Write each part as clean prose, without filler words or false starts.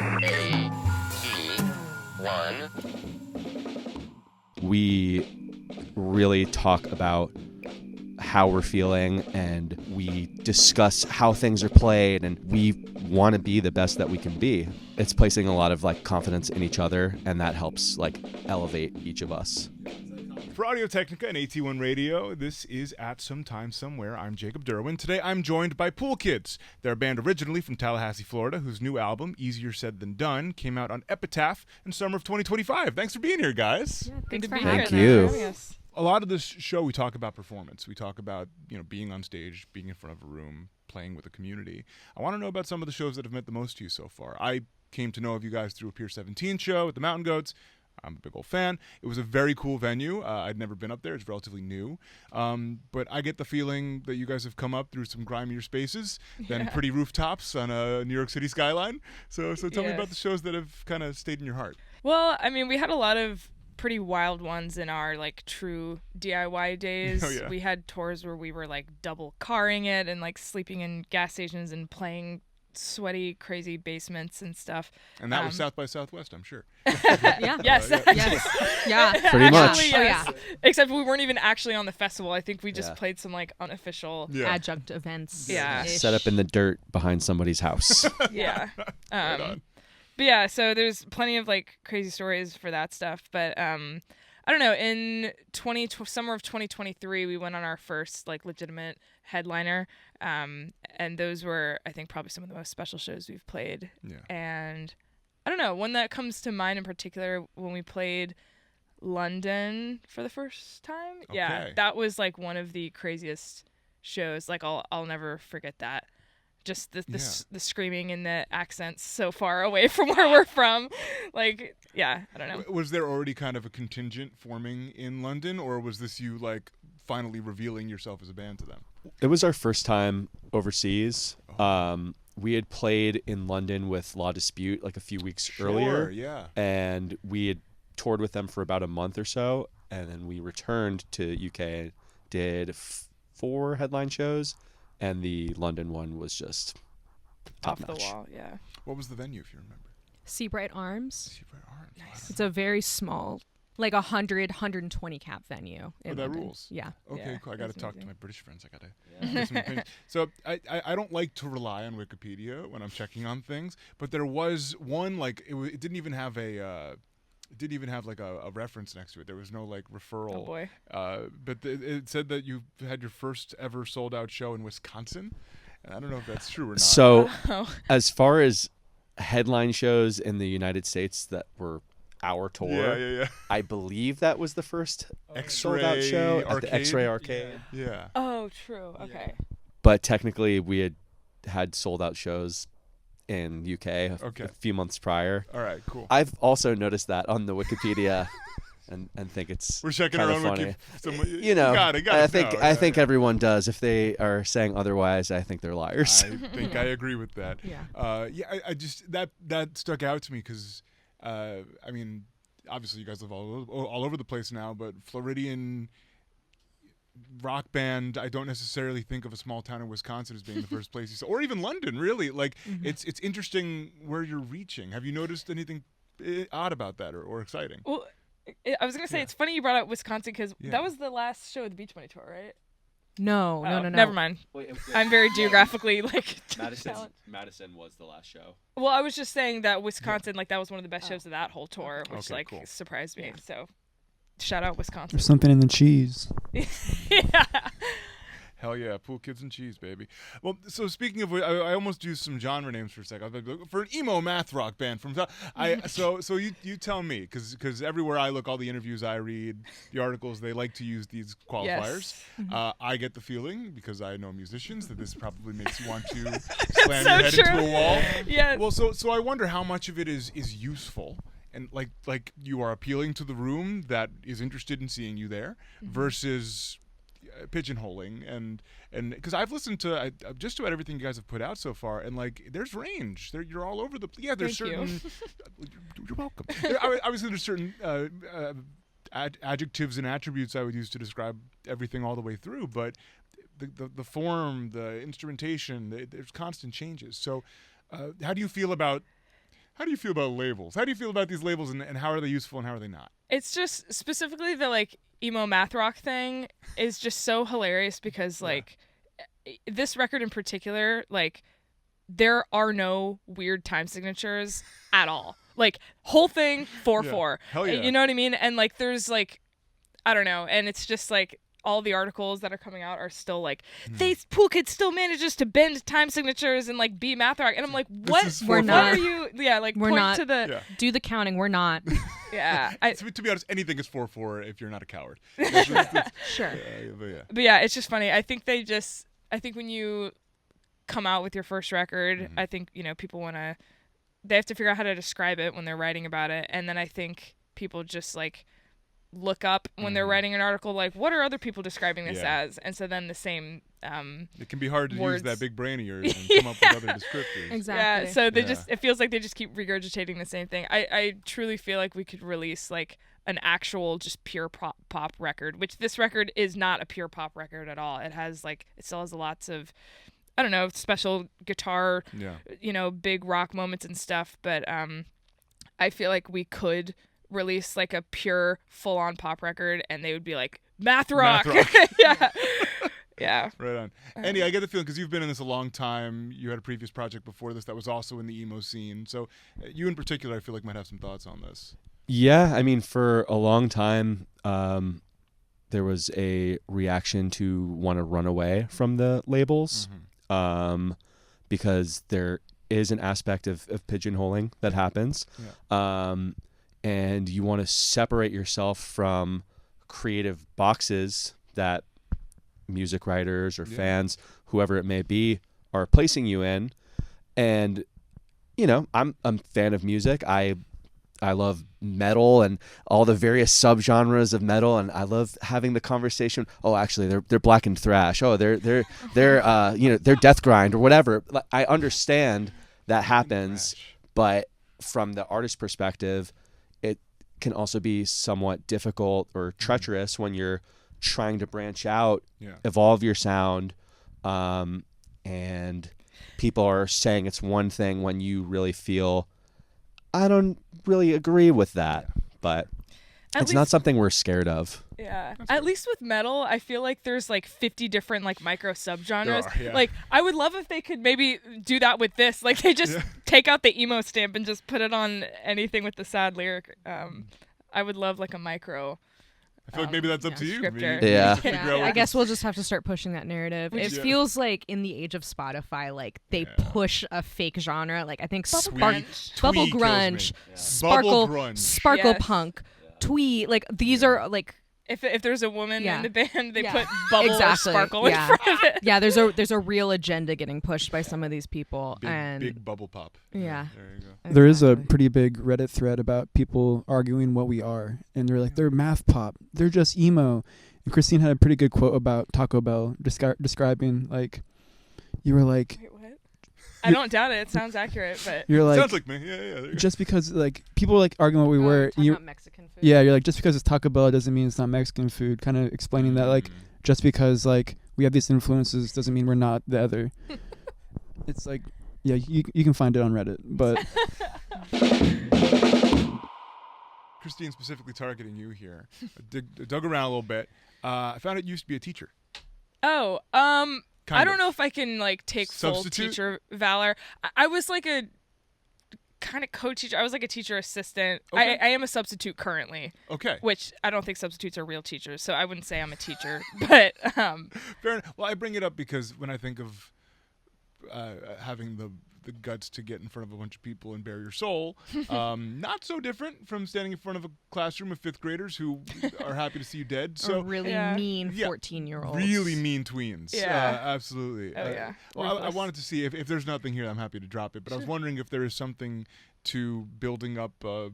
A, E, 1. We really talk about how we're feeling, and we discuss how things are played, and we want to be the best that we can be. It's placing a lot of confidence in each other, and that helps elevate each of us. For Audio Technica and AT1 Radio, this is At Some Time Somewhere. I'm Jacob Derwin. Today I'm joined by Pool Kids. They're a band originally from Tallahassee, Florida, whose new album, Easier Said Than Done, came out on Epitaph in summer of 2025. Thanks for being here, guys. Yeah, thanks for Thank having you. us. A lot of this show, we talk about performance. We talk about, being on stage, being in front of a room, playing with a community. I want to know about some of the shows that have meant the most to you so far. I came to know of you guys through a Pier 17 show at the Mountain Goats. I'm a big old fan. It was a very cool venue. I'd never been up there. It's relatively new. But I get the feeling that you guys have come up through some grimier spaces than pretty rooftops on a New York City skyline. So tell me about the shows that have kind of stayed in your heart. Well, I mean, we had a lot of pretty wild ones in our true DIY days. Oh, yeah. We had tours where we were double carring it and sleeping in gas stations and playing sweaty, crazy basements and stuff. And that was South by Southwest, I'm sure. Yeah. Yes. Yeah. Pretty much. Actually, yes. Oh, yeah. Except we weren't even actually on the festival. I think we just Yeah. played some unofficial. Yeah. Adjunct events. Yeah. Set up in the dirt behind somebody's house. Yeah. Right on. But yeah, so there's plenty of crazy stories for that stuff. But I don't know. In summer of 2023, we went on our first legitimate headliner, and those were, I think, probably some of the most special shows we've played. Yeah. And I don't know, one that comes to mind in particular when we played London for the first time. Yeah, Okay. that was one of the craziest shows. I'll never forget that. Just the screaming and the accents so far away from where we're from. I don't know. Was there already kind of a contingent forming in London, or was this you finally revealing yourself as a band to them? It was our first time overseas. We had played in London with La Dispute a few weeks earlier. Yeah. And we had toured with them for about a month or so, and then we returned to UK, did 4 headline shows, and the London one was just top Off notch. the wall, yeah. What was the venue, if you remember? Seabright Arms. Seabright Arms. Nice. It's a very small, 120 cap venue. Oh, that London. rules. Yeah. Okay, Yeah, cool. I got to that's talk to amazing. my British friends. I got to get some opinions. So I don't like to rely on Wikipedia when I'm checking on things, but there was one it didn't even have a reference next to it. There was no referral. Oh boy. But it said that you had your first ever sold out show in Wisconsin, and I don't know if that's true or not. So Oh. as far as headline shows in the United States that were our tour, yeah. I believe that was the first X-Ray sold out show at Arcade? the X-Ray Arcade. Yeah. Oh, true. Okay. But technically we had sold out shows in UK Okay. a few months prior. All right. Cool. I've also noticed that on the Wikipedia and think it's We're checking our kinda own funny. Wiki. You know, got it, I think no, I yeah, think yeah. everyone does. If they are saying otherwise, I think they're liars. I think I agree with that. Yeah. I just that stuck out to me because, I mean, obviously you guys live all over the place now, but Floridian rock band, I don't necessarily think of a small town in Wisconsin as being the first place you saw, or even London. Really, it's interesting where you're reaching. Have you noticed anything odd about that or exciting? Well, I was gonna say Yeah. it's funny you brought up Wisconsin because Yeah. that was the last show of the Beach Money tour, right? No. Never mind. I'm very geographically challenged. Madison was the last show. Well, I was just saying that Wisconsin, that was one of the best shows of that whole tour, which Okay, cool. surprised me. So, shout out Wisconsin. There's something in the cheese. Yeah. Hell yeah, Pool Kids and Cheese, baby. Well, so speaking of, I almost used some genre names for a second. I was like, for an emo math rock band from, so you tell me, because everywhere I look, all the interviews I read, the articles, they like to use these qualifiers. Yes. I get the feeling, because I know musicians, that this probably makes you want to slam so your head true. into a wall. Yeah. Well, so I wonder how much of it is useful. And like you are appealing to the room that is interested in seeing you there, versus pigeonholing and because I've listened to just about everything you guys have put out so far, and there's range. You're all over the place. Yeah, there's Thank certain. You're welcome. Obviously, there's certain adjectives and attributes I would use to describe everything all the way through, but the form, the instrumentation, there's constant changes. So, how do you feel about How do you feel about labels? How do you feel about these labels, and how are they useful and how are they not? It's just specifically the like emo math rock thing is just so hilarious because like this record in particular, like there are no weird time signatures at all. Like whole thing 4/4. Hell yeah. You know what I mean? And like there's like I don't know, and it's just like all the articles that are coming out are still like Pool Kid still manages to bend time signatures and like be math rock, and I'm like, what? We're What not. are you? Yeah, like We're point not. to the Do the counting. We're not. To be honest, anything is 4/4 if you're not a coward. Sure. But But yeah, it's just funny. I think when you come out with your first record, I think, people they have to figure out how to describe it when they're writing about it. And then I think people just like look up when they're writing an article, like, what are other people describing this as? And so then the same, it can be hard to words. use that big brain of yours and come up with other descriptors. Exactly. Yeah, so it feels like they just keep regurgitating the same thing. I truly feel like we could release like an actual just pure pop record, which this record is not a pure pop record at all. It still has lots of, I don't know, special guitar, big rock moments and stuff. But I feel like we could release like a pure full-on pop record and they would be like, math rock. Yeah. Yeah. Right on. Andy, I get the feeling, because you've been in this a long time, you had a previous project before this that was also in the emo scene. So you in particular, I feel like might have some thoughts on this. Yeah, I mean, for a long time, there was a reaction to want to run away from the labels, because there is an aspect of pigeonholing that happens. Yeah. And you want to separate yourself from creative boxes that music writers or fans, whoever it may be, are placing you in. And, I'm a fan of music. I love metal and all the various subgenres of metal, and I love having the conversation. Oh, actually, they're black and thrash. Oh, they're death grind or whatever. I understand that happens, but from the artist perspective, it can also be somewhat difficult or treacherous when you're trying to branch out, evolve your sound, and people are saying it's one thing when you really feel, I don't really agree with that, but it's not something we're scared of. Yeah. At least with metal, I feel like there's like 50 different like micro subgenres. Yeah. Like I would love if they could maybe do that with this. Like they just take out the emo stamp and just put it on anything with the sad lyric. I would love like a micro. I feel like maybe that's up to you. Scripter. I guess we'll just have to start pushing that narrative. It feels like in the age of Spotify, like they push a fake genre. Like I think bubble grunge, sparkle Yes. punk, twee. Like these are like. If there's a woman in the band, they put bubble or sparkle in front of it. Yeah, there's a real agenda getting pushed by some of these people. Big bubble pop. Yeah. There you go. Exactly. There is a pretty big Reddit thread about people arguing what we are. And they're like, they're math pop. They're just emo. And Christine had a pretty good quote about Taco Bell describing, like, you were like... Wait, what? I don't doubt it. It sounds accurate, but... You're like... Sounds like me. Yeah. Just because, like, people like arguing what we were... Talking about Mexican food. Yeah, you're like, just because it's Taco Bell doesn't mean it's not Mexican food. Kind of explaining that, like, just because, like, we have these influences doesn't mean we're not the other. It's like, yeah, you can find it on Reddit, but... Christine, specifically targeting you here. I dug around a little bit. I found it used to be a teacher. Oh, Kind I don't of. know if I can like take full Substitute? teacher valor. I was like a kind of co-teacher. I was like a teacher assistant. Okay. I am a substitute currently, Okay. which I don't think substitutes are real teachers, so I wouldn't say I'm a teacher. But Fair enough. Well, I bring it up because when I think of having the guts to get in front of a bunch of people and bare your soul, not so different from standing in front of a classroom of fifth graders who are happy to see you dead. So Or really mean 14-year-olds. really mean tweens. Yeah. Absolutely. Oh, yeah. Well, I wanted to see if there's nothing here, I'm happy to drop it. But I was wondering if there is something to building up a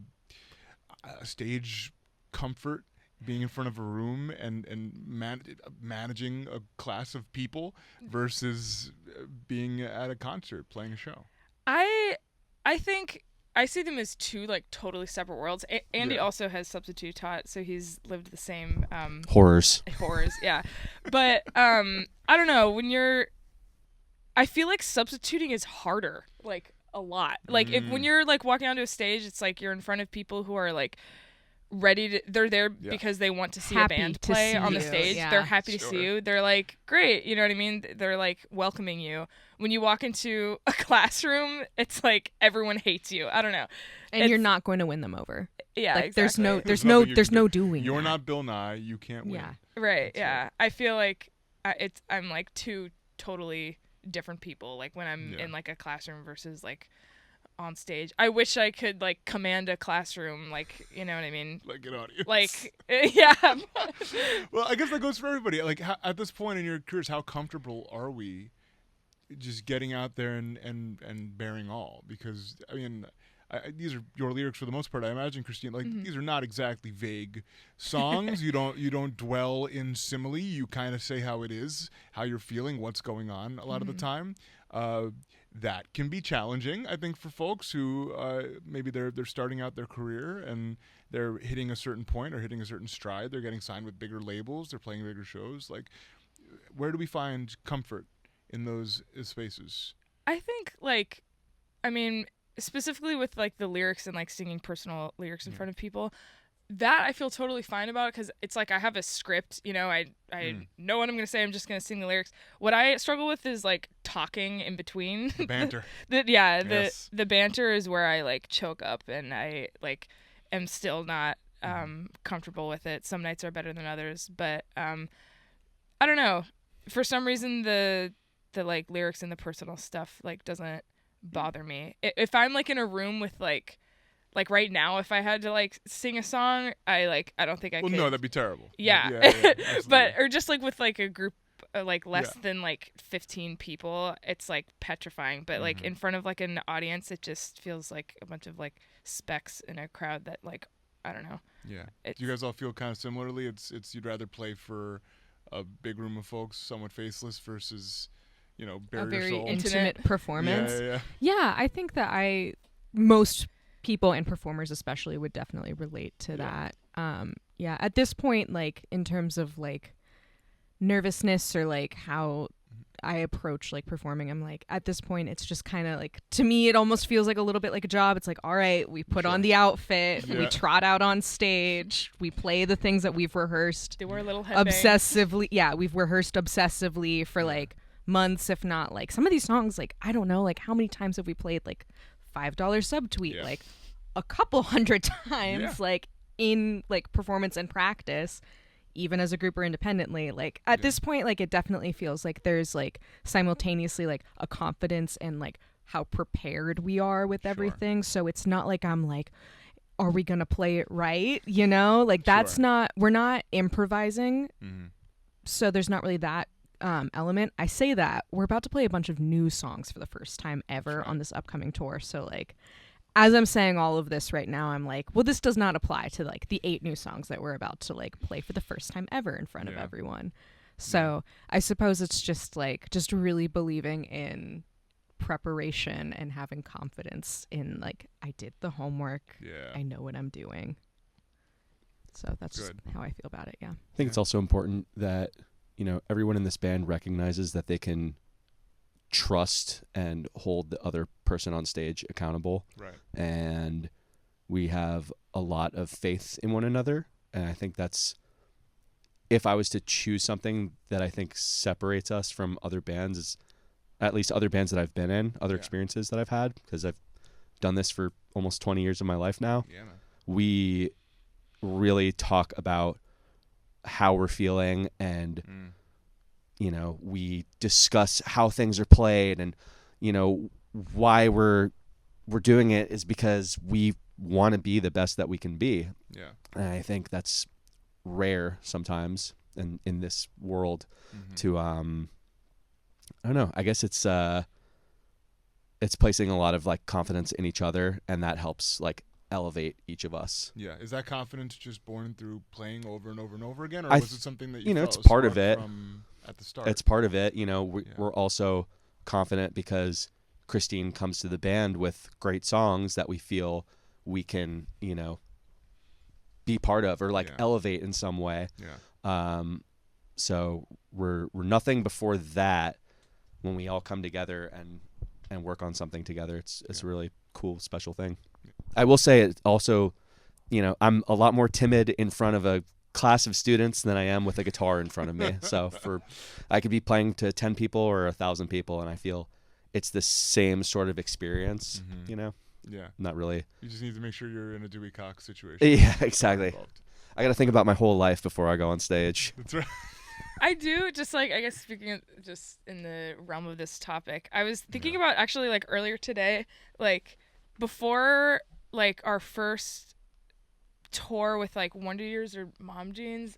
stage comfort, being in front of a room and managing a class of people versus being at a concert playing a show. I think I see them as two like totally separate worlds. Andy also has substitute taught, so he's lived the same Horrors. Yeah. But I don't know, I feel like substituting is harder. Like a lot. Like when you're like walking onto a stage, it's like you're in front of people who are like ready to, they're there because they want to see a band play on the stage. They're happy to see you. They're like, great, you know what I mean? They're like welcoming you. When you walk into a classroom, it's like everyone hates you. I don't know. And you're not going to win them over. Yeah, like exactly. there's no doing You're that. not Bill Nye, you can't win. Right. I feel like I'm like two totally different people, like when I'm in like a classroom versus like on stage. I wish I could like command a classroom, like, you know what I mean? Like an audience. Like, yeah. Well, I guess that goes for everybody. Like, at this point in your careers, how comfortable are we just getting out there and bearing all? Because, I mean, these are your lyrics for the most part. I imagine, Christine, like these are not exactly vague songs. you don't dwell in simile. You kind of say how it is, how you're feeling, what's going on a lot of the time. That can be challenging, I think, for folks who maybe they're starting out their career and they're hitting a certain point or hitting a certain stride. They're getting signed with bigger labels. They're playing bigger shows. Like, where do we find comfort in those spaces? I think, like, I mean, specifically with like the lyrics and like singing personal lyrics in front of people, that I feel totally fine about, because it's like I have a script, you know, I know what I'm going to say. I'm just going to sing the lyrics. What I struggle with is like talking in between. The banter. The banter is where I like choke up, and I like am still not comfortable with it. Some nights are better than others, but I don't know. For some reason, the like lyrics and the personal stuff like doesn't bother me. If I'm like in a room with like right now, if I had to like sing a song, I don't think I could. Well, no, that'd be terrible. Yeah. But or just like with like a group like less than like 15 people, it's like petrifying. But like in front of like an audience, it just feels like a bunch of like specks in a crowd that like, I don't know. Yeah. Do you guys all feel kind of similarly? It's you'd rather play for a big room of folks, somewhat faceless, versus, you know, bare a very your soul. intimate performance. Yeah. I think that most people and performers especially would definitely relate to that. At this point, like in terms of like nervousness or like how I approach like performing, I'm like, at this point it's just kind of like, to me it almost feels like a little bit like a job. It's like, all right, we put on the outfit, we trot out on stage, we play the things that we've rehearsed. They wear a little headbang. Obsessively. We've rehearsed obsessively for like months, if not like some of these songs, like I don't know, like how many times have we played like $5 subtweet, like a couple hundred times, like in like performance and practice, even as a group or independently. Like at this point, like it definitely feels like there's like simultaneously like a confidence and like how prepared we are with everything. So it's not like I'm like, are we gonna play it right, you know? Like that's not, we're not improvising, so there's not really that element. I say that we're about to play a bunch of new songs for the first time ever on this upcoming tour, so like as I'm saying all of this right now, I'm like, well, this does not apply to like the 8 new songs that we're about to like play for the first time ever in front of everyone. So I suppose it's just like just really believing in preparation and having confidence in like, I did the homework, I know what I'm doing. So that's just how I feel about it. I think it's also important that, you know, everyone in this band recognizes that they can trust and hold the other person on stage accountable. Right. And we have a lot of faith in one another. And I think that's, if I was to choose something that I think separates us from other bands, is at least other bands that I've been in, other experiences that I've had, because I've done this for almost 20 years of my life now. Yeah, man. We really talk about how we're feeling, and you know, we discuss how things are played, and you know, why we're doing it is because we want to be the best that we can be. Yeah. And I think that's rare sometimes in this world to I don't know, I guess it's placing a lot of like confidence in each other, and that helps like elevate each of us. Yeah. Is that confidence just born through playing over and over and over again, or was it something that you know, felt it's part of it from at the start? It's part of it. You know, we're also confident because Christine comes to the band with great songs that we feel we can, you know, be part of or like elevate in some way. Yeah. So we're nothing before that when we all come together and and work on something together. It's a really cool, special thing. I will say it also, I'm a lot more timid in front of a class of students than I am with a guitar in front of me. So I could be playing to 10 people or 1,000 people, and I feel it's the same sort of experience, Yeah. Not really. You just need to make sure you're in a Dewey Cox situation. Yeah, exactly. I got to think about my whole life before I go on stage. That's right. I do, just like, I guess speaking of just in the realm of this topic, I was thinking about actually like earlier today, like before like our first tour with like Wonder Years or Mom Jeans,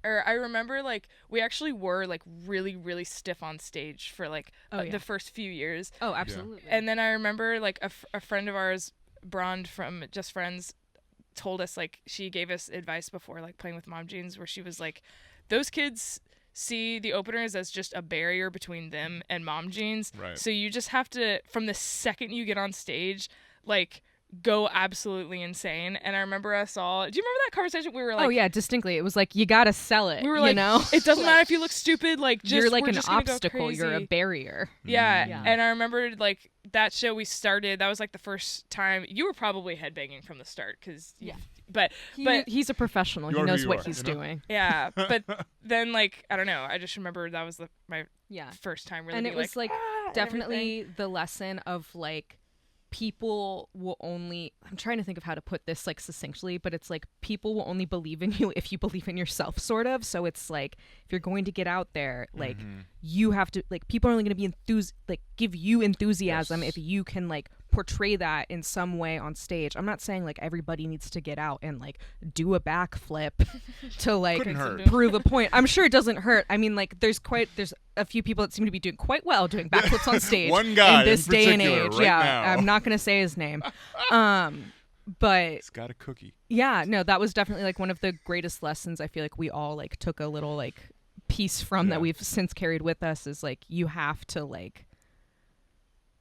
or I remember like we actually were like really, really stiff on stage for like the first few years. Oh, absolutely. Yeah. And then I remember like a friend of ours, Brond from Just Friends, told us, like, she gave us advice before like playing with Mom Jeans, where she was like, those kids see the openers as just a barrier between them and Mom Jeans. Right. So you just have to, from the second you get on stage, like, go absolutely insane. And I remember us all, do you remember that conversation? We were like, oh yeah, distinctly. It was like, you gotta sell it. We were like, know? It doesn't matter if you look stupid, like, just, you're like we're an just gonna go obstacle, you're a crazy. barrier. Yeah. And I remember like that show we started, that was like the first time you were probably headbanging from the start, because but he's a professional. He knows what he's doing. Yeah. But then, like, I don't know, I just remember that was my first time really and being it was like definitely the lesson of like, people will only, I'm trying to think of how to put this like succinctly, but it's like, people will only believe in you if you believe in yourself, sort of. So it's like, if you're going to get out there, like, you have to, like, people are only going to be give you enthusiasm if you can like portray that in some way on stage. I'm not saying like everybody needs to get out and like do a backflip to like prove a point. I'm sure it doesn't hurt. I mean, like, there's a few people that seem to be doing quite well doing backflips on stage. One guy in this day and age. Right now. I'm not going to say his name. But it's got a cookie. Yeah, no, that was definitely like one of the greatest lessons I feel like we all like took a little like piece from that we've since carried with us, is like, you have to like,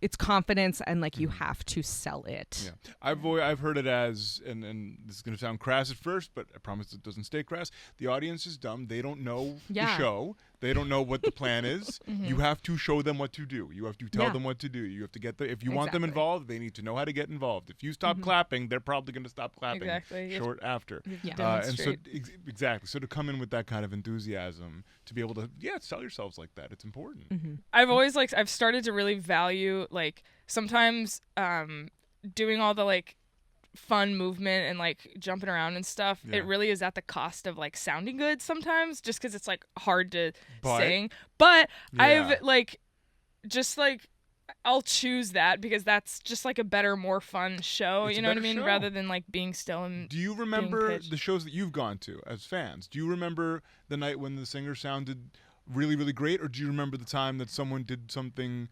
it's confidence, and like you have to sell it. Yeah, I've heard it as, and this is gonna sound crass at first, but I promise it doesn't stay crass. The audience is dumb. They don't know the show. They don't know what the plan is. You have to show them what to do. You have to tell them what to do. You have to get if you want them involved, they need to know how to get involved. If you stop clapping, they're probably going to stop clapping short after. And so exactly. So to come in with that kind of enthusiasm, to be able to sell yourselves like that, it's important. I've always I've started to really value like sometimes doing all the like fun movement and like jumping around and stuff. It really is at the cost of like sounding good sometimes, just because it's like hard to sing. But I've like just like, I'll choose that because that's just like a better, more fun show. You know what I mean? Rather than like being still and. Do you remember the shows that you've gone to as fans? Do you remember the night when the singer sounded really, really great, or do you remember the time that someone did something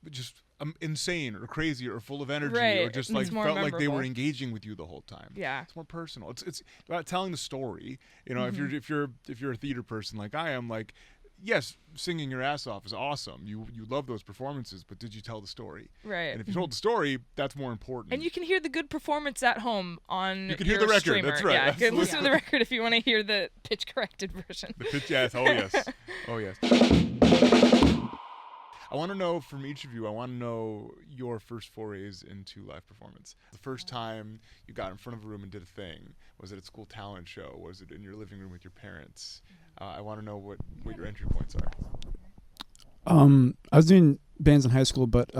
just insane or crazy or full of energy, or just like felt like they were engaging with you the whole time? Yeah, it's more personal. It's about telling the story. You know, if you're a theater person like I am, like, yes, singing your ass off is awesome. You love those performances, but did you tell the story? Right. And if you told the story, that's more important. And you can hear the good performance at home on. You can hear the record. Streamer. That's right. Yeah, Absolutely. you can listen to the record if you want to hear the pitch corrected version. The pitch, yes. Oh yes. Oh yes. I want to know from each of you, I want to know your first forays into live performance. The first time you got in front of a room and did a thing. Was it a school talent show? Was it in your living room with your parents? I want to know what your entry points are. I was doing bands in high school, but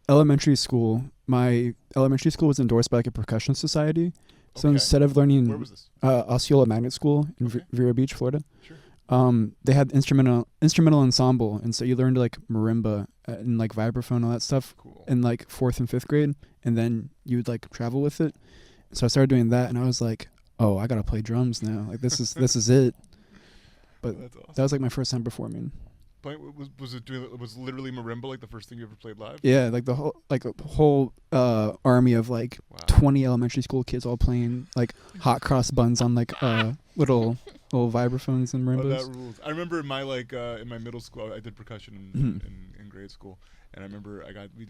elementary school, my elementary school was endorsed by like a percussion society. So instead of learning Where was this? Osceola Magnet School in Vero Beach, Florida. Sure. They had instrumental ensemble, and so you learned like marimba and like vibraphone, all that stuff in like 4th and 5th grade, and then you would like travel with it. So I started doing that, and I was like, oh, I gotta play drums now. Like this is it. But that's awesome. That was like my first time performing. Was it literally marimba, like the first thing you ever played live? Yeah, like the whole army of like 20 elementary school kids all playing like hot cross buns on like little vibraphones and marimbas. Oh, that rules. I remember in my in my middle school, I did percussion in grade school, and I remember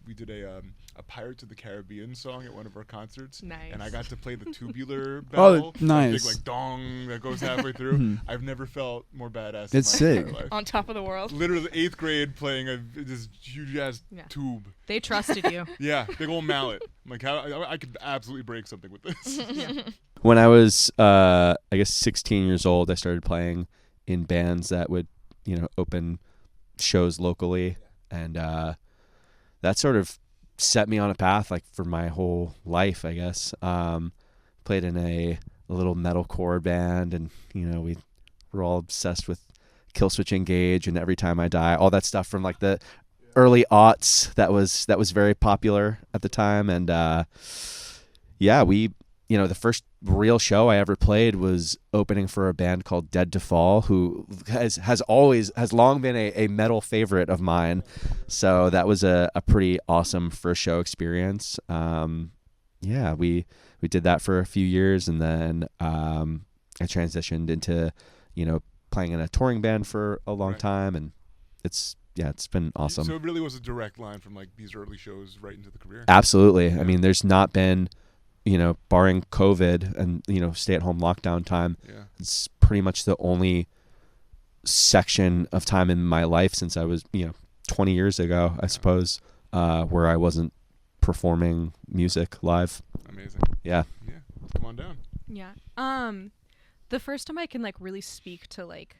we did a Pirates of the Caribbean song at one of our concerts. Nice. And I got to play the tubular bell. Nice. Big like dong that goes halfway through. I've never felt more badass. It's in my sick. entire life. On top of the world. Literally 8th grade playing this huge ass tube. They trusted you. Yeah, big old mallet. I'm like, how I could absolutely break something with this. When I was, I guess, 16 years old, I started playing in bands that would, open shows locally, and that sort of set me on a path, like, for my whole life, I guess. Played in a little metalcore band, and we were all obsessed with Killswitch Engage and Every Time I Die, all that stuff from like the early aughts. That was very popular at the time, and we. The first real show I ever played was opening for a band called Dead to Fall, who has long been a metal favorite of mine. So that was a pretty awesome first show experience. We did that for a few years, and then I transitioned into playing in a touring band for a long time, and it's been awesome. So it really was a direct line from like these early shows right into the career. Absolutely. Yeah. I mean, there's not been, barring COVID and, stay-at-home lockdown time, it's pretty much the only section of time in my life since I was, 20 years ago, I suppose, where I wasn't performing music live. Amazing. Yeah. Yeah. Come on down. Yeah. The first time I can like really speak to like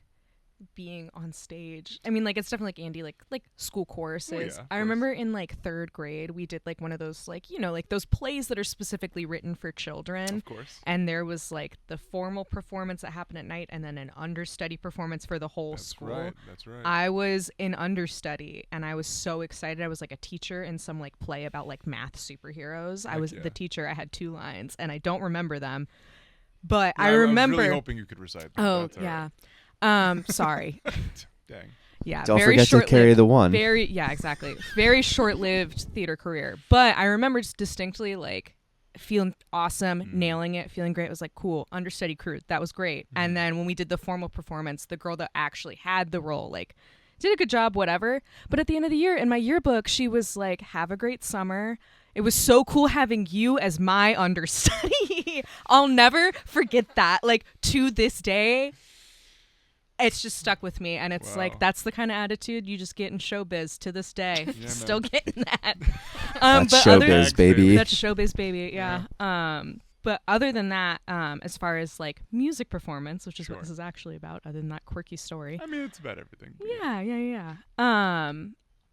being on stage, I mean, like, it's definitely like Andy, like school choruses. I remember in like 3rd grade we did like one of those like like those plays that are specifically written for children. Of course. And there was like the formal performance that happened at night, and then an understudy performance for the whole school. That's right. I was in understudy, and I was so excited. I was like a teacher in some like play about like math superheroes. I was the teacher. I had 2 lines, and I don't remember them, but I remember. I was really hoping you could recite them. Oh, yeah. Right. Sorry. Dang. Yeah. Don't forget to carry the one. Exactly. Very short-lived theater career. But I remember just distinctly like feeling awesome, nailing it, feeling great. It was like, cool, understudy crew. That was great. And then when we did the formal performance, the girl that actually had the role, like, did a good job, whatever. But at the end of the year, in my yearbook, she was like, have a great summer. It was so cool having you as my understudy. I'll never forget that. Like, to this day, it's just stuck with me, and it's like that's the kind of attitude you just get in showbiz to this day. Yeah, Still getting that. That's but showbiz, baby. That's showbiz, baby. Yeah. But other than that, as far as like music performance, which is what this is actually about, other than that quirky story. I mean, it's about everything.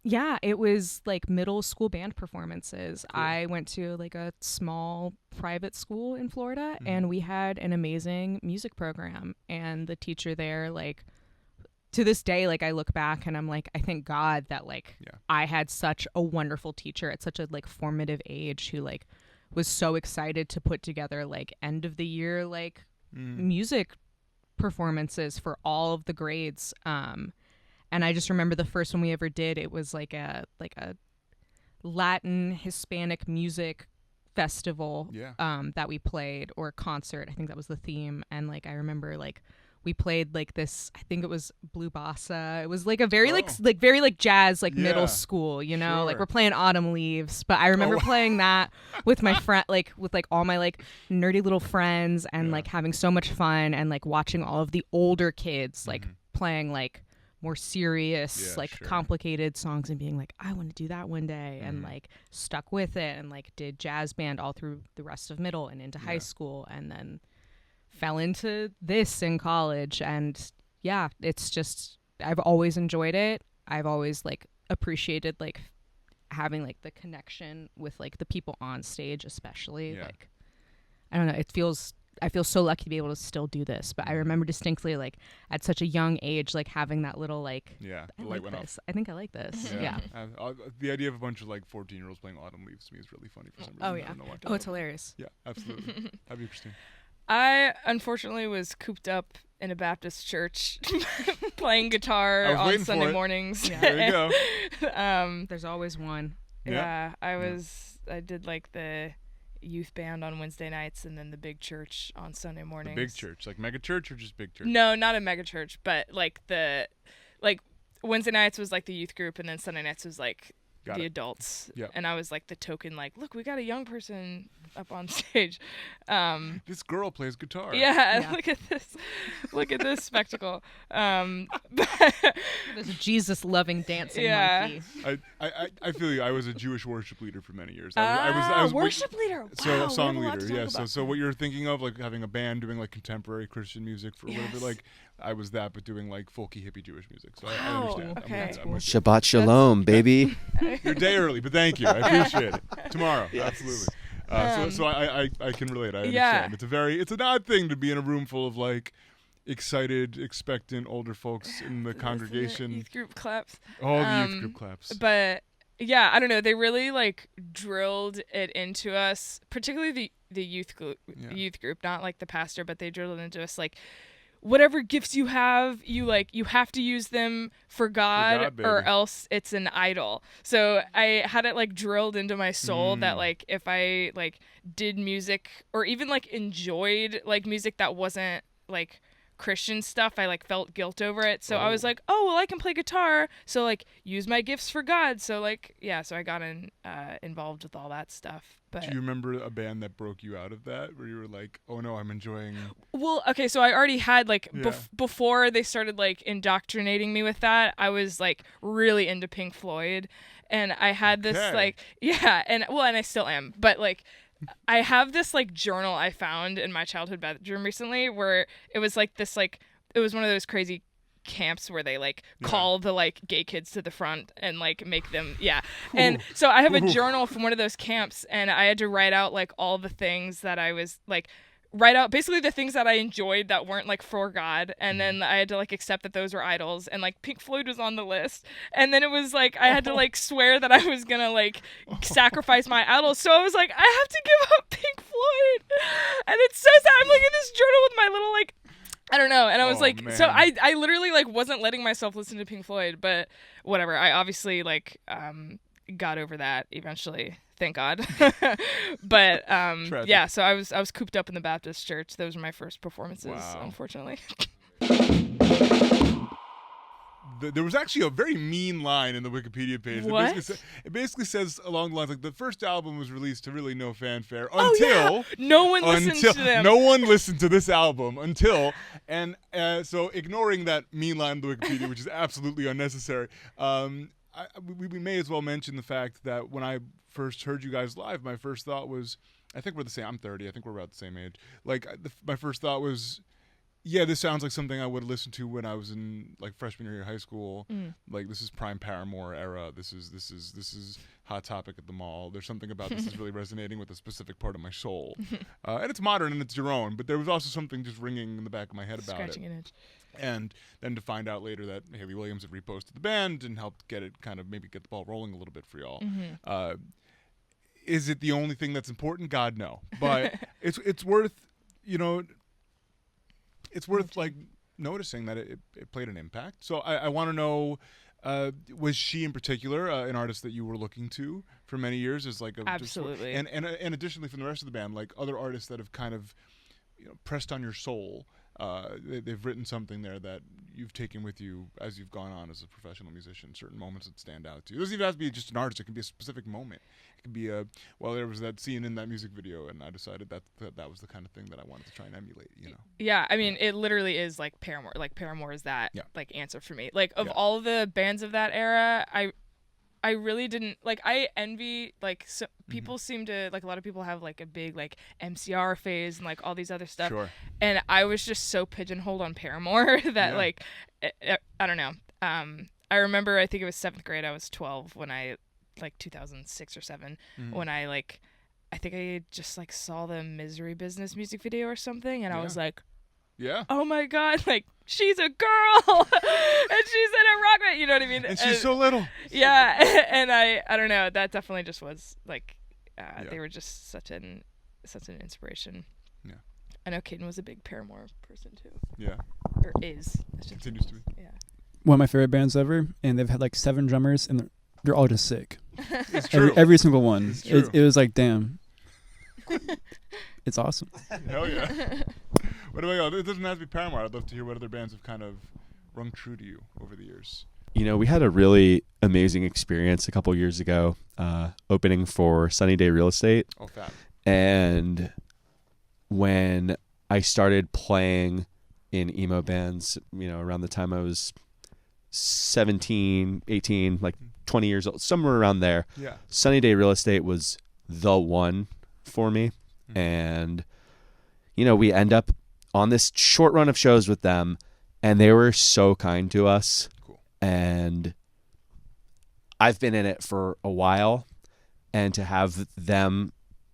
Yeah, it was like middle school band performances. Cool. I went to like a small private school in Florida, and we had an amazing music program. And the teacher there, like, to this day, like, I look back and I'm like, I thank God that like I had such a wonderful teacher at such a like formative age who like was so excited to put together like end of the year like music performances for all of the grades. And I just remember the first one we ever did, it was like a Latin Hispanic music festival that we played, or concert. I think that was the theme. And like I remember like we played like this, I think it was Blue Bossa. It was like a very like very like jazz like middle school, like we're playing Autumn Leaves. But I remember playing that with my friend, like with like all my like nerdy little friends, and like having so much fun, and like watching all of the older kids like playing like more serious, complicated songs, and being like, I want to do that one day, and like stuck with it, and like did jazz band all through the rest of middle and into high school, and then fell into this in college. And it's just, I've always enjoyed it. I've always like appreciated like having like the connection with like the people on stage, especially like, I don't know, I feel so lucky to be able to still do this. But I remember distinctly, like, at such a young age, like, having that little, like, the light went off. I think I like this. Yeah. The idea of a bunch of, like, 14-year-olds playing Autumn Leaves to me is really funny for some reason. Oh, yeah. I don't know why. Oh, it's hilarious. Yeah, absolutely. How about you, Christine? I, unfortunately, was cooped up in a Baptist church playing guitar on Sunday mornings. Yeah. There you go. There's always one. Yeah. I did, like, the youth band on Wednesday nights, and then the big church on Sunday mornings. The big church, like mega church, or just big church? No, not a mega church, but like Wednesday nights was like the youth group, and then Sunday nights was like the adults. Yep. And I was like the token, like, look, we got a young person up on stage. This girl plays guitar. Yeah. Look at this spectacle. There's a Jesus-loving dancing monkey. I feel you. I was a Jewish worship leader for many years. I was worship leader. So Wow, song we have a lot to leader, talk yeah. about. So what you're thinking of, like having a band doing like contemporary Christian music for a little bit, Yes. like I was that, but doing like folky hippie Jewish music. So I Wow, understand. okay. I'm with you. Shabbat shalom, baby. You're a day early, but thank you. I appreciate it. Tomorrow, absolutely. So I can relate. I understand. Yeah. It's an odd thing to be in a room full of like excited, expectant older folks in the congregation. Youth group claps. All the youth group claps. But yeah, I don't know. They really like drilled it into us, particularly the youth group, not like the pastor, but they drilled it into us like, whatever gifts you have, you have to use them for God or else it's an idol. So I had it like drilled into my soul that like if I like did music or even like enjoyed like music that wasn't like Christian stuff, I like felt guilt over it. So I was like, oh well, I can play guitar, so like use my gifts for God. So like so I got involved with all that stuff. But do you remember a band that broke you out of that, where you were like, oh no, I'm enjoying? Well, okay, so I already had like before they started like indoctrinating me with that, I was like really into Pink Floyd, and I had this and I still am, but like I have this like journal I found in my childhood bedroom recently where it was like this like it was one of those crazy camps where they like call the like gay kids to the front and like make them and so I have a journal from one of those camps, and I had to write out like all the things that I was like write out basically the things that I enjoyed that weren't like for God, and then I had to like accept that those were idols, and like Pink Floyd was on the list, and then it was like I had to like swear that I was gonna like sacrifice my idols. So I was like, I have to give up Pink Floyd, and it's so sad. I'm like in this journal with my little like I don't know, and I was like, man. So I literally like wasn't letting myself listen to Pink Floyd, but whatever. I obviously like got over that eventually, thank God. But so I was cooped up in the Baptist church. Those were my first performances, unfortunately. There was actually a very mean line in the Wikipedia page. What? It basically says along the lines like the first album was released to really no fanfare until no one listened to them. No one listened to this album until, and so ignoring that mean line in the Wikipedia, which is absolutely unnecessary. We may as well mention the fact that when I first heard you guys live, my first thought was, I think we're the same. I'm 30. I think we're about the same age. Like my first thought was, yeah, this sounds like something I would listen to when I was in like freshman year of high school. Like this is prime Paramore era. This is Hot Topic at the mall. There's something about this is really resonating with a specific part of my soul. And it's modern and it's your own, but there was also something just ringing in the back of my head about Scratching it. an itch. And then to find out later that Haley Williams had reposted the band and helped get it kind of maybe get the ball rolling a little bit for y'all. Is it the only thing that's important? God, no. But it's worth, it's worth like noticing that it played an impact. So I want to know, was she in particular an artist that you were looking to for many years as like absolutely, and additionally from the rest of the band, like other artists that have kind of pressed on your soul. They've written something there that you've taken with you as you've gone on as a professional musician, certain moments that stand out to you. It doesn't even have to be just an artist. It can be a specific moment. It can be there was that scene in that music video, and I decided that was the kind of thing that I wanted to try and emulate, Yeah, I mean, it literally is like Paramore. Like Paramore is that like answer for me. Like of all the bands of that era, I really didn't like. I envy like people seem to like a lot of people have like a big like MCR phase and like all these other stuff. Sure. And I was just so pigeonholed on Paramore that like I don't know. I remember I think it was 7th grade. I was 12 when I like 2006 or 7 when I think I just like saw the Misery Business music video or something, and I was like, oh my God, like she's a girl and she's in a rock band, you know what I mean? And she's so little. Yeah, and I don't know, that definitely just was like they were just such an inspiration. Yeah. I know Caden was a big Paramore person too. Yeah. Or is. Continues to be. Yeah. One of my favorite bands ever, and they've had like 7 drummers, and they're all just sick. It's true. Every single one. It's true. It was like, damn. It's awesome. Hell yeah. What about y'all? It doesn't have to be Paramore. I'd love to hear what other bands have kind of rung true to you over the years. We had a really amazing experience a couple years ago, opening for Sunny Day Real Estate. Oh, fab. And when I started playing in emo bands, around the time I was 17, 18, like 20 years old, somewhere around there. Yeah. Sunny Day Real Estate was the one for me. Mm-hmm. And, we end up on this short run of shows with them, and they were so kind to us. Cool. And I've been in it for a while, and to have them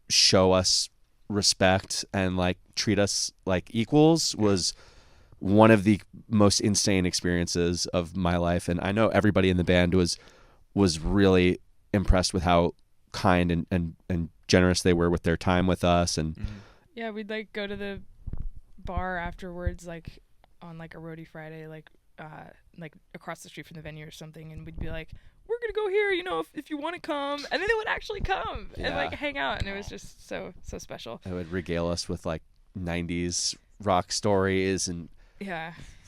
show us respect and like treat us like equals was one of the most insane experiences of my life. And I know everybody in the band was really impressed with how kind and generous they were with their time with us. And yeah, we'd like go to the bar afterwards, like on like a roadie Friday, like across the street from the venue or something, and we'd be like, we're gonna go here, if you want to come, and then they would actually come and like hang out, and it was just so special. They would regale us with like 90s rock stories, and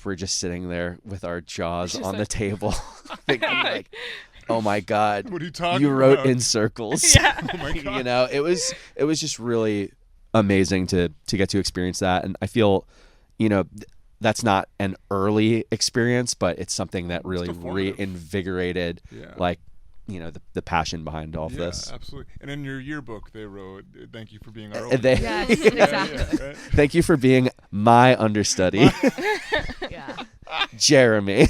we're just sitting there with our jaws on the table thinking like, oh my God, what are you talking you wrote about? in circles. Yeah. Oh my God. It was just really amazing to get to experience that. And I feel, that's not an early experience, but it's something that really reinvigorated like, the passion behind all of this. Absolutely. And in your yearbook, they wrote, "Thank you for being our Yes, exactly. right? Thank you for being my understudy, Yeah. Jeremy.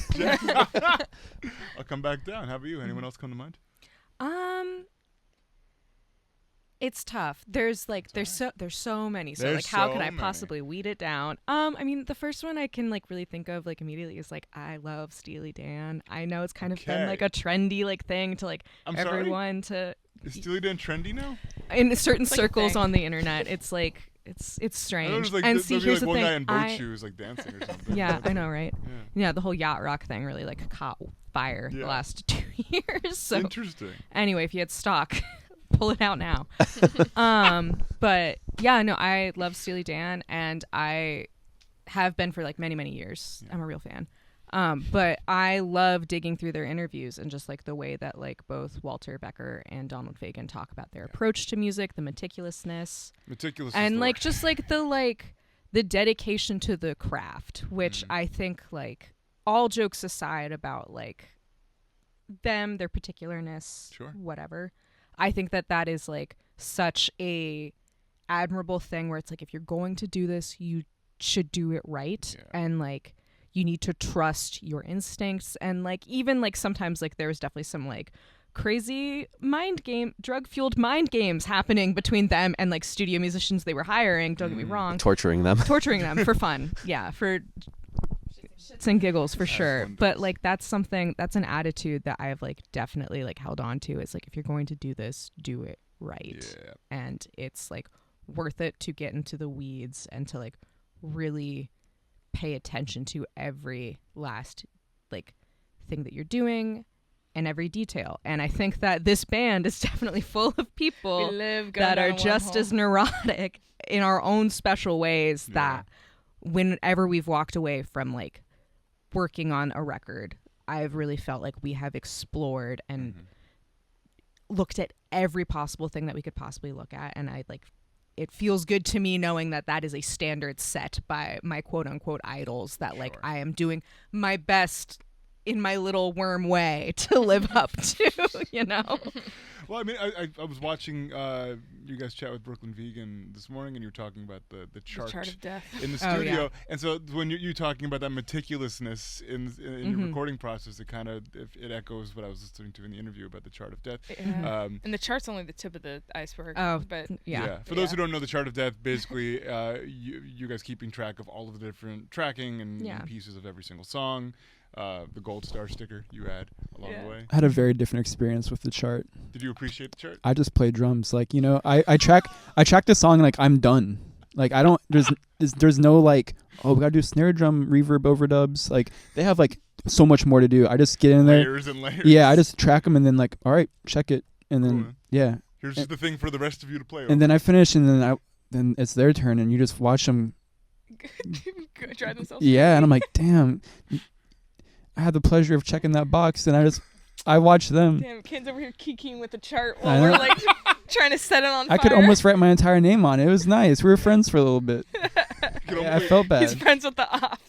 I'll come back down. How about you? Anyone else come to mind? It's tough. There's so many. So There's like how so can I many. possibly weed it down? I mean, the first one I can like really think of like immediately is like I love Steely Dan. I know it's kind of been like a trendy like thing to like everyone to Is Steely Dan trendy now? in certain like a circles thing. on the internet. It's like it's I know strange. there's like, and there'll see, be here's like one the guy thing. in boat shoes like dancing or something. Yeah, I know, right? Yeah. Yeah, the whole yacht rock thing really like caught fire the last 2 years. So Interesting. anyway, if you had stock, pull it out now. But yeah, no, I love Steely Dan, and I have been for like many years. I'm a real fan. But I love digging through their interviews and just like the way that like both Walter Becker and Donald Fagen talk about their approach to music, the meticulousness, and like just like the dedication to the craft, which I think like all jokes aside about like them, their particularness, whatever. I think that is like such a admirable thing where it's like if you're going to do this, you should do it right, and like you need to trust your instincts, and like even like sometimes like there was definitely some like crazy drug-fueled mind games happening between them and like studio musicians they were hiring. Don't get me wrong, Torturing them for fun, for shits and giggles for sure. But like that's an attitude that I have like definitely like held on to. It's like if you're going to do this, do it right, and it's like worth it to get into the weeds and to like really pay attention to every last like thing that you're doing and every detail. And I think that this band is definitely full of people that are just as neurotic in our own special ways, that whenever we've walked away from like working on a record, I've really felt like we have explored and looked at every possible thing that we could possibly look at. And it feels good to me knowing that is a standard set by my quote unquote idols, that like I am doing my best in my little worm way to live up to, Well, I mean, I was watching you guys chat with Brooklyn Vegan this morning, and you were talking about the chart of death in the studio. And so when you're talking about that meticulousness in your recording process, it kind of it echoes what I was listening to in the interview about the chart of death. And the chart's only the tip of the iceberg. But For those who don't know, the chart of death, basically you guys keeping track of all of the different tracking and pieces of every single song. The gold star sticker you had along the way. I had a very different experience with the chart. Did you appreciate the chart? I just play drums. Like, I track the song like I'm done. Like I don't there's no like, oh, we gotta do snare drum reverb overdubs. Like they have like so much more to do. I just get in there. Layers and layers. Yeah, I just track them and then like, all right, check it, and then Here's just the thing for the rest of you to play. And then I finish, and then it's their turn, and you just watch them drive themselves. Yeah, and I'm like, damn. had the pleasure of checking that box, and I watched them. Damn, kids over here kikiing with the chart I while we're know. like trying to set it on fire. I could almost write my entire name on it. It was nice. We were friends for a little bit. I felt He's bad. friends with the off.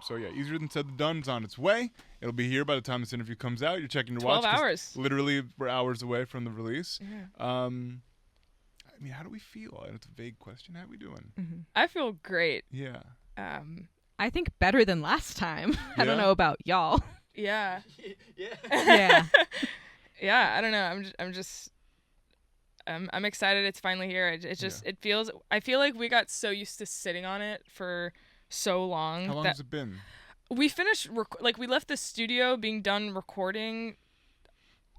So yeah, easier than said than done. It's on its way. It'll be here by the time this interview comes out. You're checking your 12 watch. 'cause hours. Literally, we're hours away from the release. Yeah. I mean, how do we feel? And it's a vague question. How are we doing? Mm-hmm. I feel great. Yeah. I think better than last time. I don't Yeah? know about y'all. Yeah. Yeah. Yeah, I don't know. I'm excited it's finally here. It feels, I feel like we got so used to sitting on it for so long. How long has it been? We finished, we left the studio being done recording,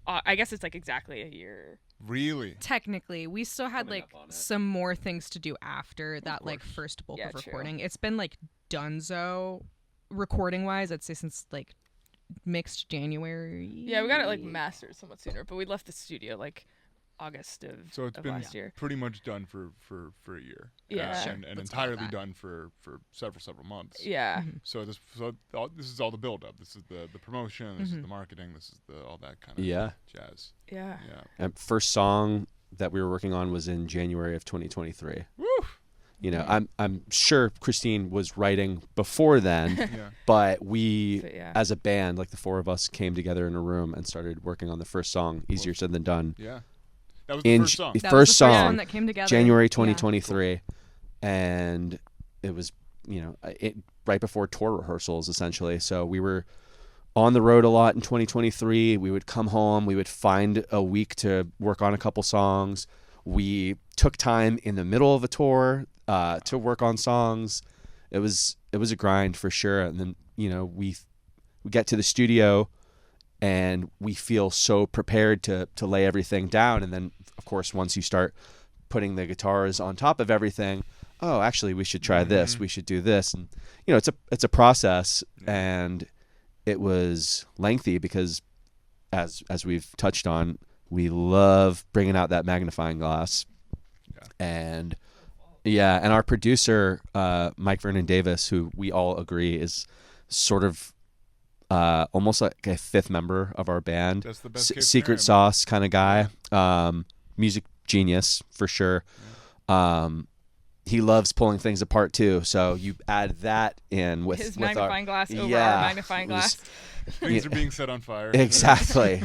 I guess it's like exactly a year. Really? Technically, we still had like some more things to do after that like course. first bulk Yeah, of true. recording. It's been like donezo recording wise, I'd say since like mixed January. Yeah, we got it like mastered somewhat sooner, but we left the studio like August of, So it's of been last year. pretty much done for a year. Yeah. And Let's call it entirely that. done for several months. Yeah. Mhm. So this is all the build up. This is the promotion. This is the marketing. This is all that kind of jazz. Yeah. Yeah. And first song that we were working on was in January of 2023. Woo! You know, I'm sure Christine was writing before then, Yeah. but we, But yeah. as a band, like the four of us, came together in a room and started working on the first song, Easier Said Than Done. Yeah. That was the first song. That was First the song, first one that came together. January Yeah. 2023, and it was, right before tour rehearsals, essentially. So we were on the road a lot in 2023. We would come home. We would find a week to work on a couple songs. We took time in the middle of a tour to work on songs. It was a grind for sure. And then we get to the studio and we feel so prepared to lay everything down. And then of course once you start putting the guitars on top of everything, oh, actually we should try this. We should do this. And it's a process, and it was lengthy because as we've touched on, we love bringing out that magnifying glass. And our producer, Mike Vernon Davis, who we all agree is sort of almost like a fifth member of our band. That's the best case secret scenario. sauce kind of guy. Music genius for sure. He loves pulling things apart too. So you add that in with His with magnifying glass over our magnifying it was- glass. Things are being set on fire. Exactly.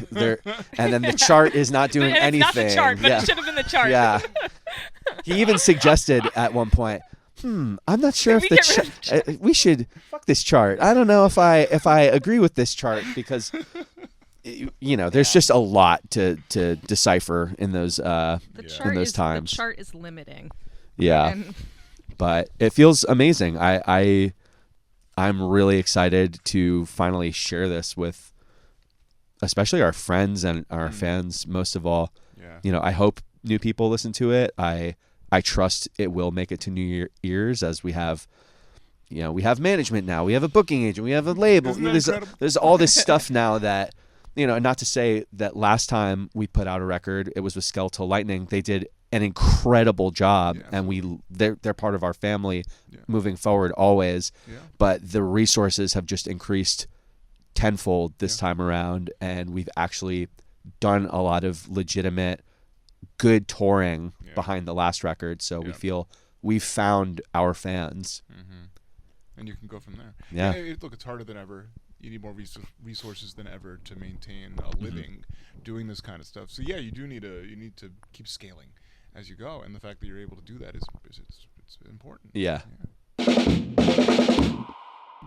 And then the chart is not doing And anything. it's not the chart, but yeah. it should have been the chart. Yeah. He even suggested at one point, I'm not sure Can if we the get rid of we should fuck this chart. I don't know if I agree with this chart because there's just a lot to decipher in those The Yeah. chart in those is times. the chart is limiting. yeah. And But it feels amazing. I'm really excited to finally share this with especially our friends and our fans most of all. Yeah. I hope new people listen to it. I trust it will make it to new ears as we have management now. We have a booking agent. We have a label. Isn't that incredible? There's all this stuff now that, not to say that last time we put out a record, it was with Skeletal Lightning. They did an incredible job, Yeah. and they're part of our family Yeah. moving forward always. Yeah. But the resources have just increased tenfold this Yeah. time around, and we've actually done a lot of legitimate good touring Yeah. behind the last record. So we Yeah. feel we've found our fans. Mm-hmm. And you can go from there. Yeah. Look, it's harder than ever. You need more resources than ever to maintain a living doing this kind of stuff. So yeah, you need to keep scaling as you go, and the fact that you're able to do that is it's important. Yeah.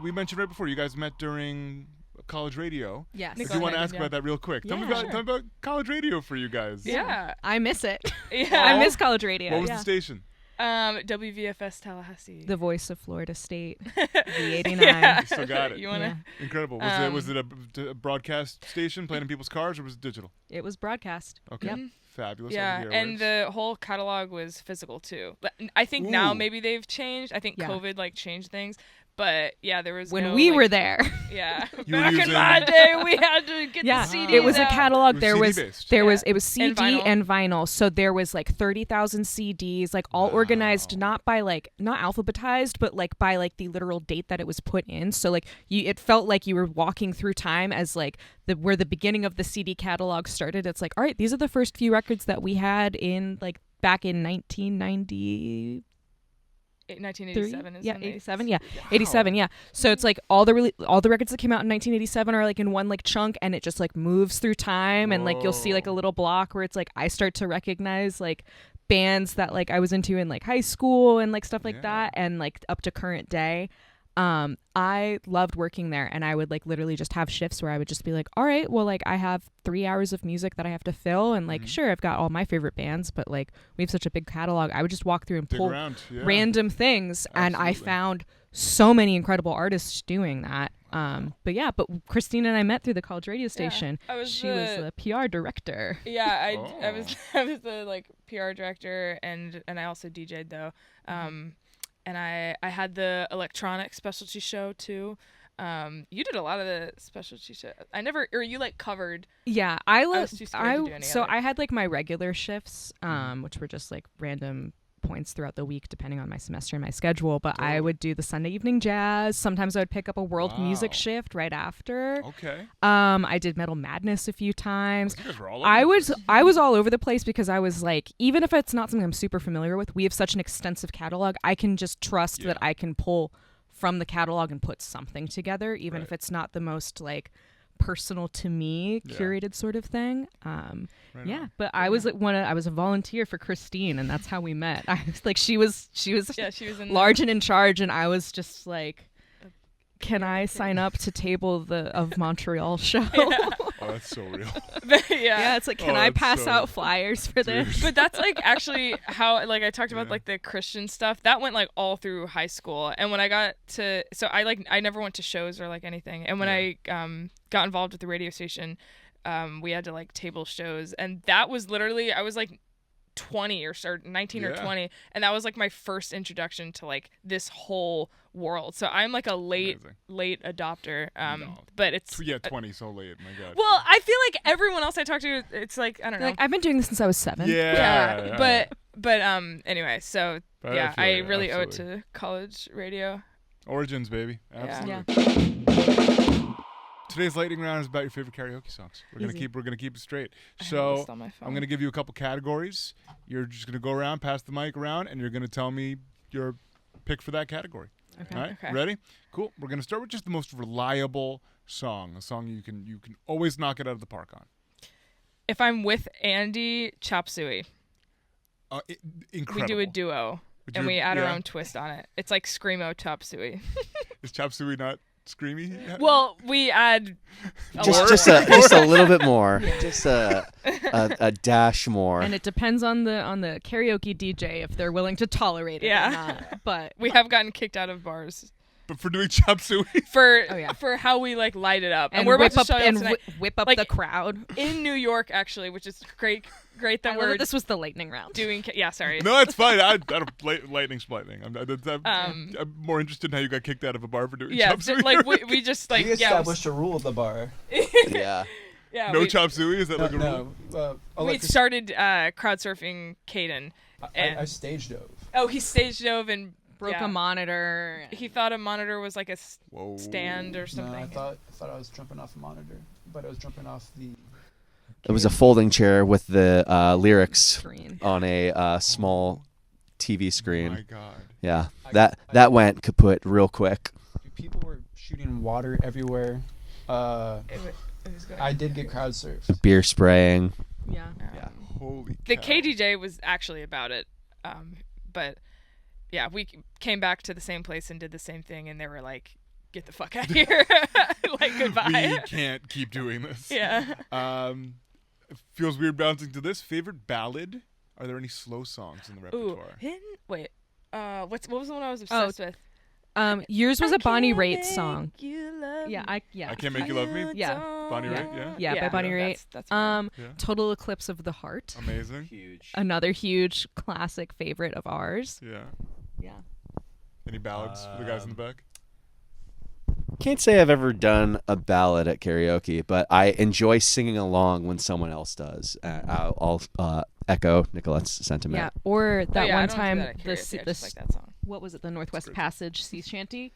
We mentioned right before you guys met during college radio. yes, If Go you want to ahead, ask yeah. about that real quick, tell me Yeah, about college radio for you guys. Yeah. I miss it. Yeah. I miss college radio. What was yeah. the station? WVFS Tallahassee. The voice of Florida State, the Yeah. 89. You still got it. You wanna? Incredible. Was it a broadcast station playing in people's cars, or was it digital? It was broadcast. Okay. Yep. Fabulous. Yeah, over and the whole catalog was physical too. I think now Ooh. maybe they've changed. I think Yeah. COVID changed things, But yeah, there was when we were there. Yeah, You were back in using- my day, we had to get Yeah, the CDs it was a out. catalog. It There was was CD-based. there was Yeah. it was CD And vinyl. So there was like 30,000 CDs, like all organized, not by like not alphabetized, but like by like the literal date that it was put in. So like it felt like you were walking through time as like where the beginning of the CD catalog started. It's like, all right, these are the first few records that we had in like back in 1990. 1987 is Yeah, when they- 87. Yeah, 87. Yeah. So it's like all the records that came out in 1987 are like in one like chunk, and it just like moves through time, and like you'll see like a little block where it's like I start to recognize like bands that like I was into in like high school and like stuff like that, and like up to current day. I loved working there, and I would like literally just have shifts where I would just be like, all right, well, like I have 3 hours of music that I have to fill, and like sure, I've got all my favorite bands, but like we have such a big catalog. I would just walk through and Dig pull around, yeah. random things, and I Absolutely. found so many incredible artists doing that. But Christine and I met through the college radio station. I was She was the PR director. Yeah, I Oh. was the like PR director, and I also DJ'd though. And I had the electronic specialty show too. You did a lot of the specialty show. You like covered. Yeah, was too scared to do any so other. I had like my regular shifts, which were just like random points throughout the week depending on my semester and my schedule, but I would do the Sunday evening jazz. Sometimes I would pick up a world music Wow. shift right after. Okay. I did Metal Madness a few times. You guys were all over I the was place. I was all over the place because I was like, even if it's not something I'm super familiar with, we have such an extensive catalog. I can just trust that I can pull from the catalog and put something together, even if it's not the most like personal to me curated sort of thing. Right Yeah, on. but I was like I was a volunteer for Christine, and that's how we met. I was like, she was Yeah, she was in large and in charge, and I was just like, can I sign up to Table of Montreal show? Oh, that's so real. Yeah, it's like, can Oh, I that's pass so- out flyers for this? But that's like actually how like I talked about like the Christian stuff that went like all through high school, and when I got to I never went to shows or like anything, and when I got involved with the radio station, we had to like table shows, and that was literally I was like 20 or 19 or 20, and that was like my first introduction to like this whole world. So I'm like a late adopter, but it's 20 so late. My God. well, I feel like everyone else I talk to, it's like I don't know. Like, I've been doing this since I was 7. Yeah. But anyway, so But yeah, feel I you, really owe it absolutely. to college radio. Origins, baby. Yeah. Absolutely. Today's lightning round is about your favorite karaoke songs. We're gonna keep it straight. I have So this on my phone. I'm gonna give you a couple categories. You're just gonna go around, pass the mic around, and you're gonna tell me your pick for that category. Okay. All right. Okay. Ready? Cool. We're gonna start with just the most reliable song, a song you can always knock it out of the park on. If I'm with Andy, Chop Suey. Incredible. We do a duo, Would and you- we add our yeah. own twist on it. It's like Screamo Chop Suey. Is Chop Suey not screamy? Well, we add a lot Just more. just a little bit more, just a dash more. And it depends on the karaoke DJ if they're willing to tolerate it Yeah. or not. But We have gotten kicked out of bars But for doing Chop Suey? for how we like light it up, and we're about whip to up show you and tonight whip up Like, the crowd. in New York, actually, which is great I that love we're that this was the lightning round. doing. Yeah, sorry. No, it's fine. I don't lightning splightning. I'm more interested in how you got kicked out of a bar for doing Yeah, Chop Suey. like we just like We established a rule of the bar. Yeah. yeah. no we, Chop Suey? Is that like a rule? we started crowd surfing Caden. I stage dove. Oh, he stage dove and Broke a monitor. He thought a monitor was like a Whoa. stand or No, something. I thought I was jumping off a monitor, but I was jumping off the. It was a folding chair with the lyrics Screen. on a small TV Oh screen. my God. Yeah, that went kaput real quick. People were shooting water everywhere. It was going I did get crowd surfed. Beer spraying. Yeah. Yeah. Holy The cow. KDJ was actually about it, but yeah, we came back to the same place and did the same thing, and they were like, "Get the fuck out of here!" Like goodbye. We can't keep doing this. Yeah. It feels weird bouncing to this. Favorite ballad? Are there any slow songs in the Ooh. repertoire? Wait. What was the one I was obsessed with? Yours was I a Bonnie can't Raitt make song. you love Yeah, me. I Can't Make You Love Me? Yeah. Bonnie Yeah. Raitt, yeah? Yeah, by Bonnie Raitt. That's mine. Yeah. Total Eclipse of the Heart. Amazing. Huge. Another huge classic favorite of ours. Yeah. Yeah. Any ballads for the guys in the back? Can't say I've ever done a ballad at karaoke, but I enjoy singing along when someone else does. I'll echo Nicolette's sentiment. Yeah, or that I one don't do time that at karaoke. I just like that song. what was it? The Northwest Passage sea shanty.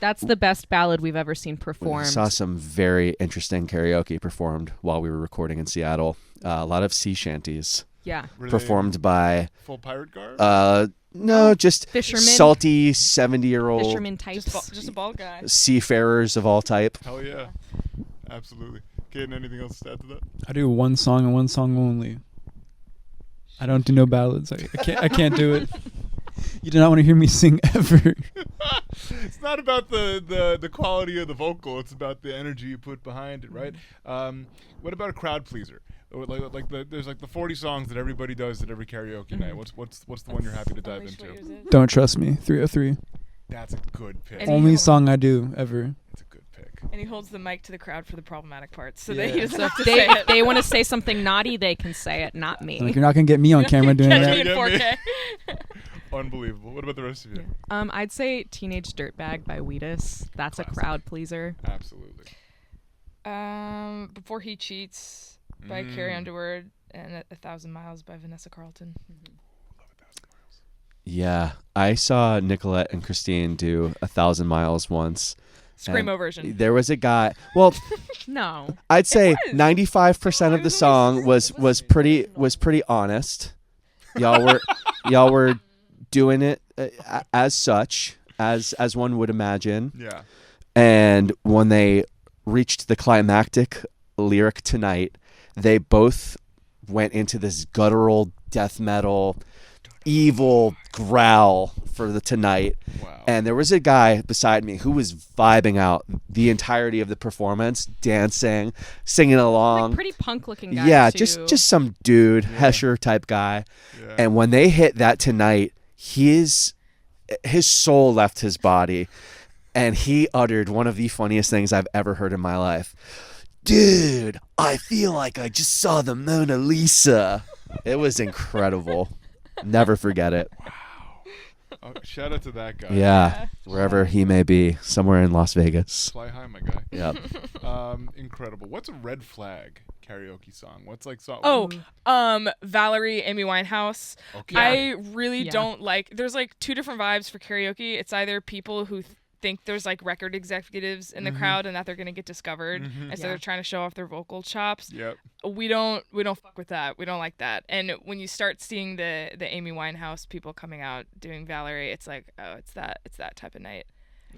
That's the best ballad we've ever seen We performed. saw some very interesting karaoke performed while we were recording in Seattle. A lot of sea shanties Yeah. Were they performed by full pirate garb? no, just Fishermen. salty 70-year-old Fisherman types. Just a bald guy. seafarers of all type. Hell yeah. Absolutely. Kaden, anything else to add to that? I do one song and one song only. I don't do no ballads. I can't do it. You do not want to hear me sing ever. It's not about the quality of the vocal. It's about the energy you put behind it, right? What about a crowd pleaser? There's the 40 songs that everybody does at every karaoke night. What's the one you're happy to dive into? Don't Trust Me, 303. That's a good pick. And Only song I do ever. That's a good pick. And he holds the mic to the crowd for the problematic parts, so Yeah. that he doesn't So have to if say it. they want to say something naughty, they can say it, not me. Like, you're not gonna get me on camera doing Catch that. me in Yeah, 4K. Unbelievable. What about the rest of you? I'd say Teenage Dirtbag by Wheatus. That's Classic. a crowd pleaser. Absolutely. Before He Cheats by Carrie Underwood and 1,000 Miles by Vanessa Carlton. Yeah, I saw Nicolette and Christine do 1,000 Miles once. Screamo version. There was a guy. Well, No. I'd say was. 95% of the song was pretty honest. Y'all were doing it as such as one would imagine. Yeah. And when they reached the climactic lyric Tonight, they both went into this guttural death metal evil growl for the Tonight. Wow. And there was a guy beside me who was vibing out the entirety of the performance, dancing, singing along. Like pretty punk looking guy. Yeah, too. just some dude, Hesher type guy. Yeah. And when they hit that Tonight, his soul left his body, and he uttered one of the funniest things I've ever heard in my life. Dude, I feel like I just saw the Mona Lisa. It was incredible. Never forget it. Oh, shout out to that guy. Yeah, wherever he may be, somewhere in Las Vegas. Fly high, my guy. Yep. Incredible. What's a red flag karaoke song? What's like song? Valerie, Amy Winehouse. Okay. I really Yeah. don't like. There's like two different vibes for karaoke. It's either people who think there's like record executives in the crowd and that they're gonna get discovered, and so they're trying to show off their vocal chops. Yep. We don't fuck with that. We don't like that. And when you start seeing the Amy Winehouse people coming out doing Valerie, it's like, oh, it's that type of night.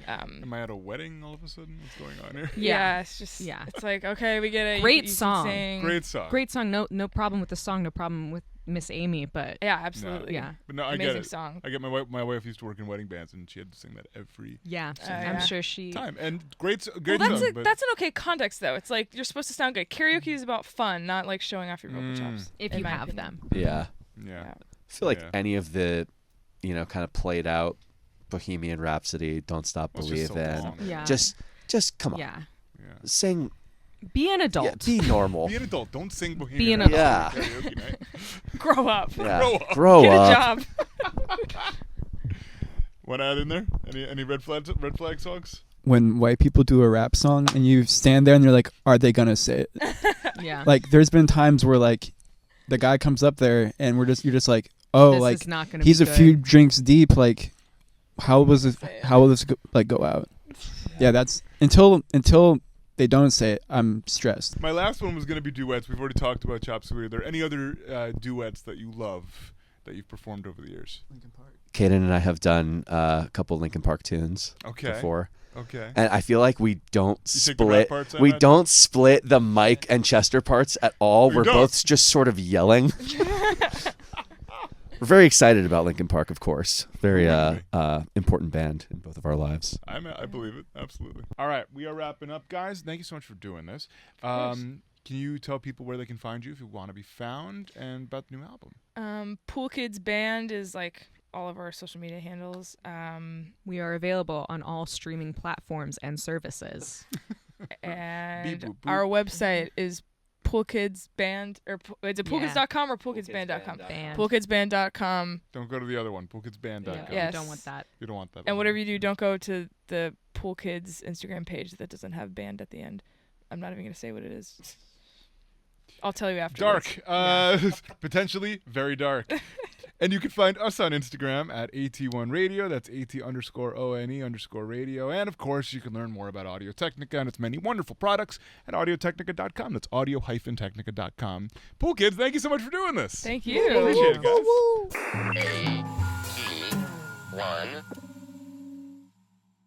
Am I at a wedding all of a sudden? What's going on here? Yeah, it's just it's like, okay, we get it. Great you song. Can sing. Great song. Great song. No problem with the song. No problem with Miss Amy. But Yeah, absolutely. yeah. But no, I Amazing get it. song. I get my wife used to work in wedding bands, and she had to sing that every yeah, yeah. I'm sure she. time. And great Well, song. but that's an okay context though. It's like you're supposed to sound good. Karaoke is about fun, not like showing off your vocal chops. If in you my have opinion. them. Yeah. yeah. I feel like Yeah. any of the, kind of played out Bohemian Rhapsody, Don't Stop Well, it's just Believin'. so long. Yeah. Just come on. Yeah. Yeah. Sing. Be an Yeah, adult. be normal. Be an adult. Don't sing Bohemian Be an Rhapsody adult. at karaoke night. Grow up. Yeah. Grow up. Grow Get up. a job. Want to add in there? Any red flag songs? When white people do a rap song and you stand there and they're like, are they gonna say it? Yeah. Like, there's been times where like the guy comes up there and you're just like, oh, this like is not gonna he's be a good. few drinks deep. Like, how will this go out? Yeah, that's until they don't say it, I'm stressed. My last one was going to be duets. We've already talked about Chop Suey. Are there any other duets that you love that you've performed over the years? Kaden and I have done a couple Linkin Park tunes before. Okay. And I feel like we don't You take the rap split. parts, I We imagine? don't split the Mike and Chester parts at all. You We're don't? both just sort of yelling. We're very excited about Linkin Park, of course. Very important band in both of our lives. I believe it. Absolutely. All right. We are wrapping up, guys. Thank you so much for doing this. Can you tell people where they can find you if you want to be found and about the new album? Pool Kids Band is like all of our social media handles. We are available on all streaming platforms and services. And boop, boop. our website is Poolkids Band, or is it poolkids.com or poolkidsband.com? Band. Poolkidsband.com. Don't go to the other one, poolkidsband.com. Yes. You don't want that. You don't want that. And whatever you do, don't go to the Pool Kids Instagram page that doesn't have band at the end. I'm not even going to say what it is. I'll tell you after. Dark. Potentially very dark. And you can find us on Instagram at AT1Radio. That's AT_ONE_radio. And of course, you can learn more about Audio-Technica and its many wonderful products at audiotechnica.com. That's audio-technica.com. Pool Kids, thank you so much for doing this. Thank you. Appreciate it, guys. AT1